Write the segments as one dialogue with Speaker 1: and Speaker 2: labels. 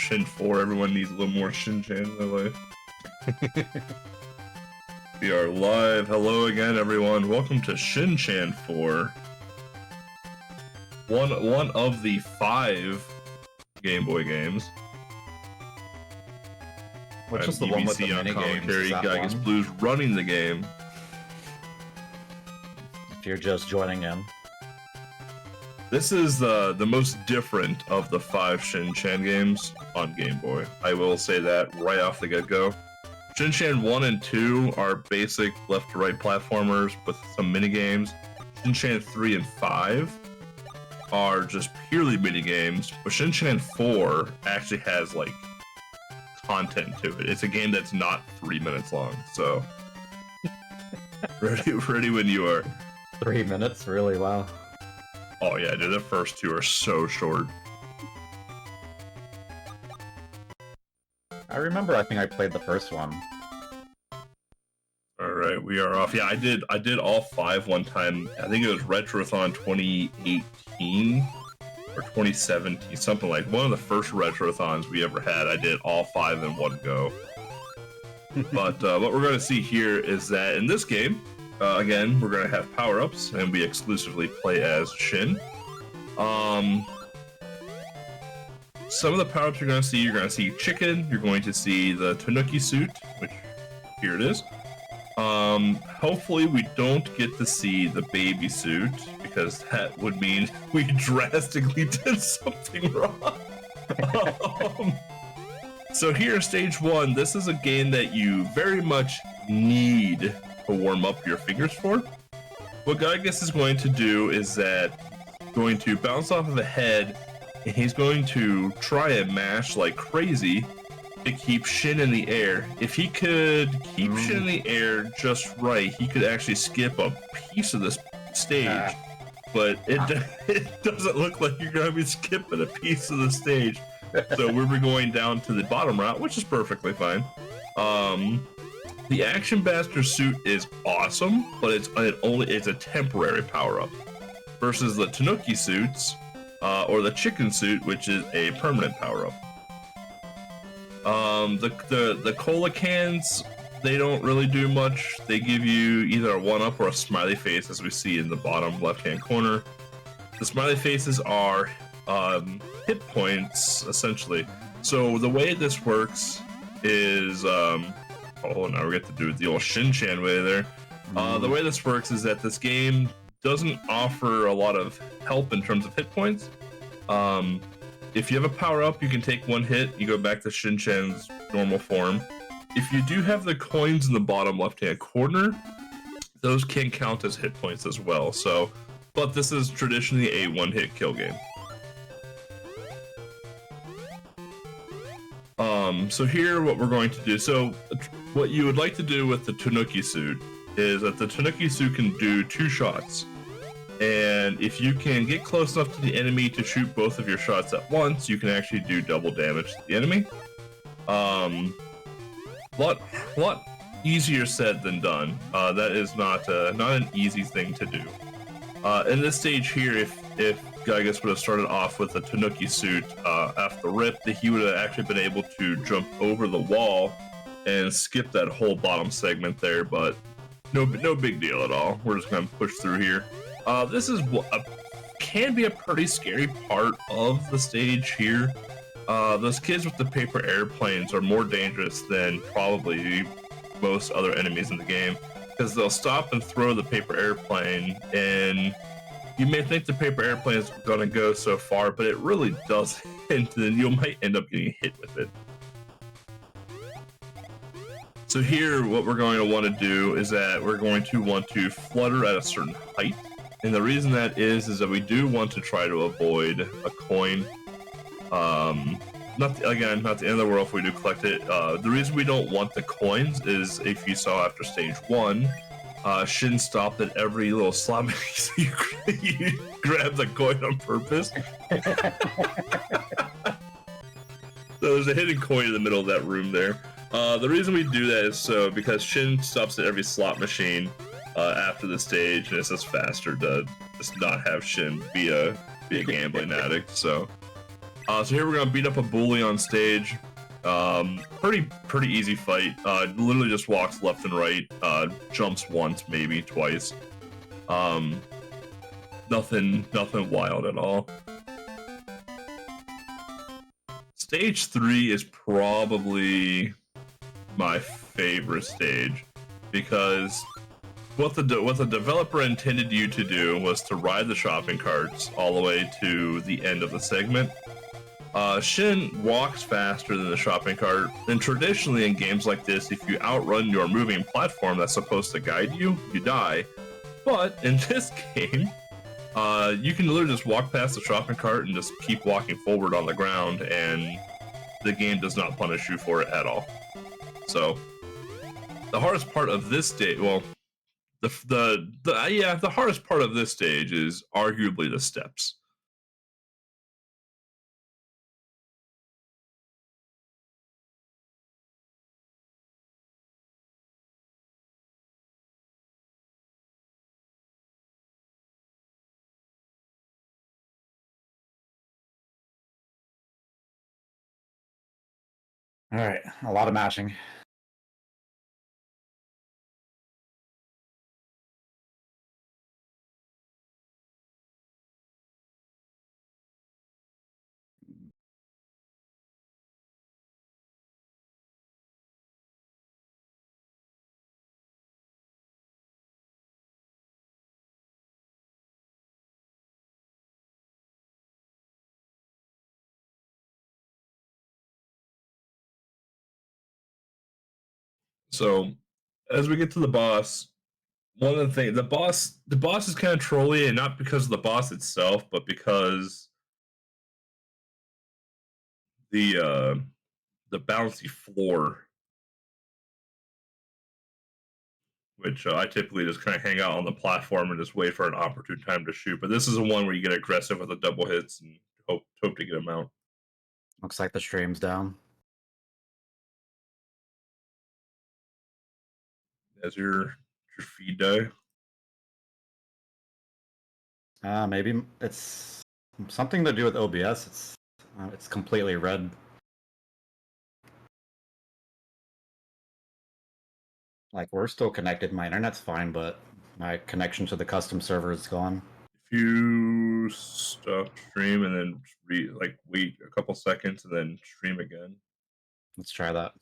Speaker 1: Shin 4. Everyone needs a little more Shin-chan in their life. We are live. Hello again, everyone. Welcome to Shin-chan 4. One of the 5 Game Boy games.
Speaker 2: Which is the one with the mini games?
Speaker 1: giygasblues running the game.
Speaker 2: If you're just joining in.
Speaker 1: This is the most different of the 5 Shin-chan games on Game Boy. I will say that right off the get-go. Shin-chan 1 and 2 are basic left-to-right platformers with some mini-games. Shin-chan 3 and 5 are just purely mini-games, but Shin-chan 4 actually has, like, content to it. It's a game that's not 3 minutes long, so... ready when you are.
Speaker 2: 3 minutes? Really? Wow.
Speaker 1: Oh yeah, dude, the first 2 are so short.
Speaker 2: I remember, I think I played the first one.
Speaker 1: Alright, we are off. Yeah, I did all 5 one time. I think it was Retrothon 2018 or 2017, something like one of the first Retrothons we ever had. I did all 5 in one go. But what we're going to see here is that in this game, again, we're going to have power-ups, and we exclusively play as Shin. Some of the power-ups you're going to see Chicken, you're going to see the Tanuki suit, which, here it is. Hopefully we don't get to see the baby suit, because that would mean we drastically did something wrong. So here, stage 1, this is a game that you very much need to warm up your fingers for. What Gygas is going to do is that going to bounce off of a head, and he's going to try and mash like crazy to keep Shin in the air. If he could keep Shin in the air just right, he could actually skip a piece of this stage. But it doesn't look like you're going to be skipping a piece of the stage. So we're going down to the bottom route, which is perfectly fine. The Action Blaster suit is awesome, but it's a temporary power-up. Versus the Tanuki suits, or the Chicken suit, which is a permanent power-up. The cola cans, they don't really do much. They give you either a 1-up or a smiley face, as we see in the bottom left-hand corner. The smiley faces are hit points, essentially. So the way this works is, oh, now we get to do it the old Shin-chan way there. The way this works is that this game doesn't offer a lot of help in terms of hit points. If you have a power-up, you can take 1 hit, you go back to Shin-chan's normal form. If you do have the coins in the bottom left-hand corner, those can count as hit points as well. So, but this is traditionally a 1-hit kill game. So here, what we're going to do, so what you would like to do with the Tanuki suit is that the Tanuki suit can do 2 shots. And if you can get close enough to the enemy to shoot both of your shots at once, you can actually do double damage to the enemy. Lot easier said than done. That is not an easy thing to do. In this stage here, if Gygas would have started off with a Tanuki suit after the rip, he would have actually been able to jump over the wall and skip that whole bottom segment there, but no big deal at all. We're just going to push through here. This is can be a pretty scary part of the stage here. Those kids with the paper airplanes are more dangerous than probably most other enemies in the game, because they'll stop and throw the paper airplane, and you may think the paper airplane is going to go so far, but it really doesn't, and then you might end up getting hit with it. So here, what we're going to want to do is that we're going to want to flutter at a certain height. And the reason that is that we do want to try to avoid a coin. Not the end of the world if we do collect it. The reason we don't want the coins is, if you saw after stage 1, Shin stopped at every little slot machine, so you grab the coin on purpose. So there's a hidden coin in the middle of that room there. The reason we do that is because Shin stops at every slot machine after the stage, and it's just faster to just not have Shin be a gambling addict. So So here we're gonna beat up a bully on stage. Pretty easy fight. Literally just walks left and right. Jumps once, maybe twice. Nothing wild at all. Stage 3 is probably my favorite stage because what the developer intended you to do was to ride the shopping carts all the way to the end of the segment. Shin walks faster than the shopping cart, and traditionally in games like this, if you outrun your moving platform that's supposed to guide you, you die. But in this game, you can literally just walk past the shopping cart and just keep walking forward on the ground, and the game does not punish you for it at all. So, the hardest part of this stage, well, the hardest part of this stage is arguably the steps.
Speaker 2: All right, a lot of mashing.
Speaker 1: So, as we get to the boss, one of the things, the boss is kind of trolly, and not because of the boss itself, but because the bouncy floor, which I typically just kind of hang out on the platform and just wait for an opportune time to shoot. But this is the one where you get aggressive with the double hits and hope to get them out.
Speaker 2: Looks like the stream's down.
Speaker 1: As your feed die.
Speaker 2: Maybe it's something to do with OBS. It's completely red. Like, we're still connected. My internet's fine, but my connection to the custom server is gone.
Speaker 1: If you stop stream and then wait a couple seconds and then stream again.
Speaker 2: Let's try that.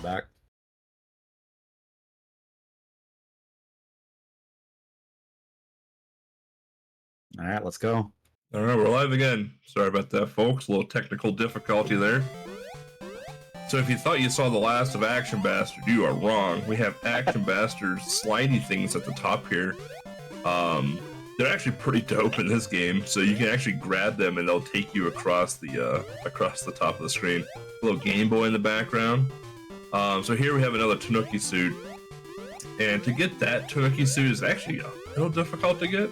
Speaker 2: Back. All right, let's go.
Speaker 1: All right, we're live again. Sorry about that, folks. A little technical difficulty there. So if you thought you saw the last of Action Bastard, you are wrong. We have Action Bastard's slidey things at the top here. They're actually pretty dope in this game. So you can actually grab them and they'll take you across the top of the screen. A little Game Boy in the background. So here we have another Tanuki suit, and to get that Tanuki suit is actually a little difficult to get.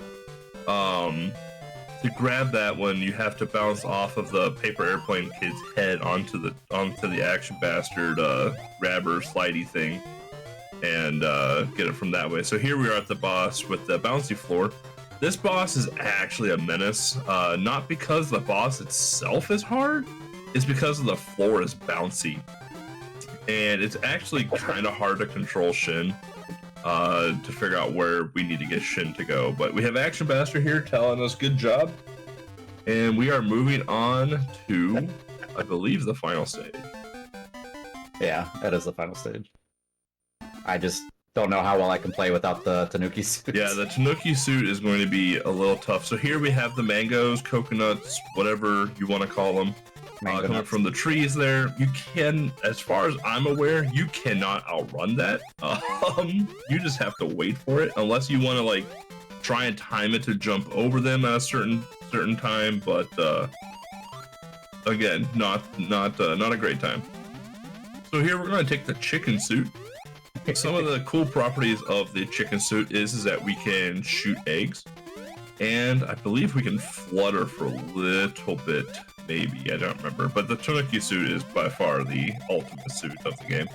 Speaker 1: To grab that one, you have to bounce off of the paper airplane kid's head onto the Action Bastard grabber slidey thing, and get it from that way. So here we are at the boss with the bouncy floor. This boss is actually a menace, not because the boss itself is hard, it's because the floor is bouncy. And it's actually kind of hard to control Shin. to figure out where we need to get Shin to go. But we have Action Master here telling us good job. And we are moving on to, I believe, the final stage.
Speaker 2: Yeah, that is the final stage. I just don't know how well I can play without the Tanuki suit.
Speaker 1: Yeah, the Tanuki suit is going to be a little tough. So here we have the mangoes, coconuts, whatever you want to call them, coming from the trees there. You can, as far as I'm aware, you cannot outrun that. You just have to wait for it, unless you want to like try and time it to jump over them at a certain time. But again, not a great time. So here we're going to take the chicken suit. Some of the cool properties of the chicken suit is that we can shoot eggs, and I believe we can flutter for a little bit, maybe, I don't remember, but the Tanuki suit is by far the ultimate suit of the game.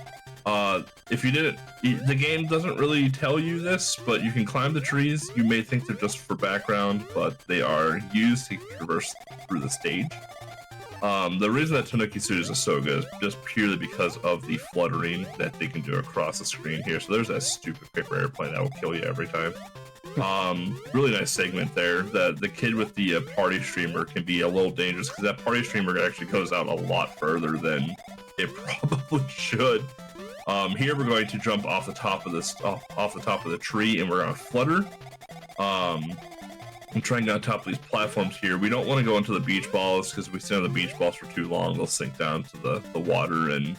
Speaker 1: If you didn't, the game doesn't really tell you this, but you can climb the trees. You may think they're just for background, but they are used to traverse through the stage. The reason that Tanuki suit is so good is just purely because of the fluttering that they can do across the screen here. So there's that stupid paper airplane that will kill you every time. Really nice segment there. The kid with the party streamer can be a little dangerous because that party streamer actually goes out a lot further than it probably should. Here we're going to jump off the top of this off the top of the tree, and we're going to flutter. I'm trying on top of these platforms here. We don't want to go into the beach balls because if we stay on the beach balls for too long, they'll sink down to the water, and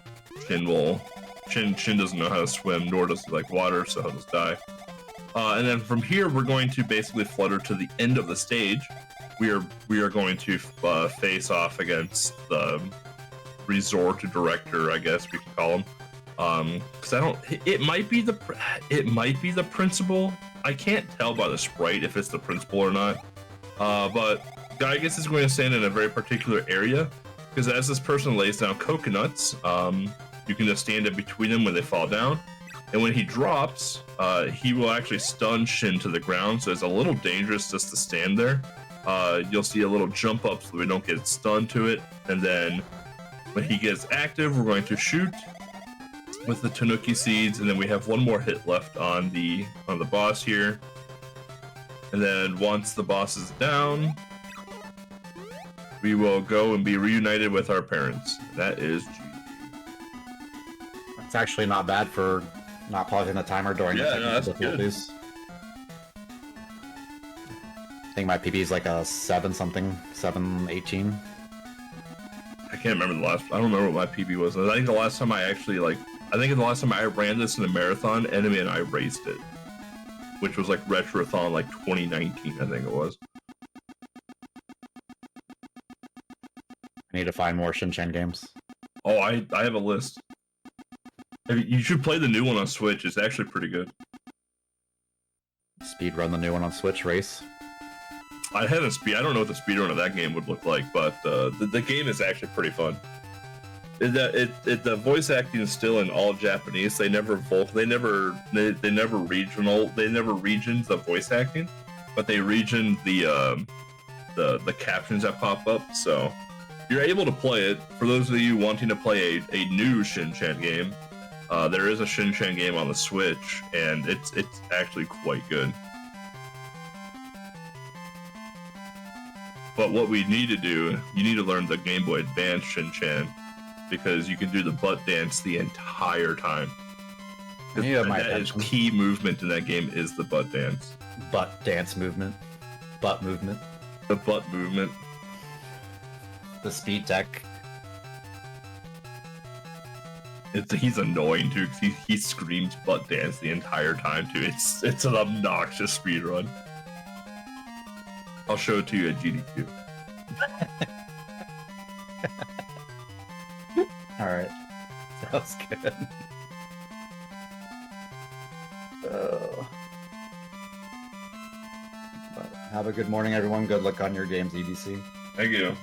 Speaker 1: Shin doesn't know how to swim, nor does he like water, so he'll just die. And then from here, we're going to basically flutter to the end of the stage. We are going to face off against the resort director, I guess we can call him. Because it might be the principal. I can't tell by the sprite if it's the principal or not. But Giygas is going to stand in a very particular area, because as this person lays down coconuts, you can just stand in between them when they fall down. And when he drops, he will actually stun Shin to the ground, so it's a little dangerous just to stand there. You'll see a little jump up so we don't get stunned to it. And then when he gets active, we're going to shoot with the Tanuki seeds, and then we have one more hit left on the boss here. And then once the boss is down, we will go and be reunited with our parents. That is GG.
Speaker 2: It's actually not bad for not pausing the timer during the technical difficulties. I think my PB is like a 7-18.
Speaker 1: I can't remember I don't remember what my PB was. I think the last time I ran this in a marathon, Enemy and I raced it, which was like Retrothon, like 2019, I think it was.
Speaker 2: I need to find more Shin-chan games.
Speaker 1: Oh, I have a list. You should play the new one on Switch. It's actually pretty good.
Speaker 2: Speedrun the new one on Switch, race.
Speaker 1: I don't know what the speedrun of that game would look like, but the game is actually pretty fun. The voice acting is still in all Japanese. They never regioned the voice acting, but they regioned the captions that pop up. So you're able to play it. For those of you wanting to play a new Shin-chan game, there is a Shin-chan game on the Switch, and it's actually quite good. But what we need to do, you need to learn the Game Boy Advance Shin-chan, because you can do the butt dance the entire time. That is key movement in that game, is the butt dance.
Speaker 2: Butt dance movement. Butt movement.
Speaker 1: The butt movement.
Speaker 2: The speed tech.
Speaker 1: He's annoying too, because he screams butt dance the entire time too. It's an obnoxious speedrun. I'll show it to you at GDQ.
Speaker 2: Alright. Sounds good. Have a good morning, everyone. Good luck on your games, EDC.
Speaker 1: Thank you.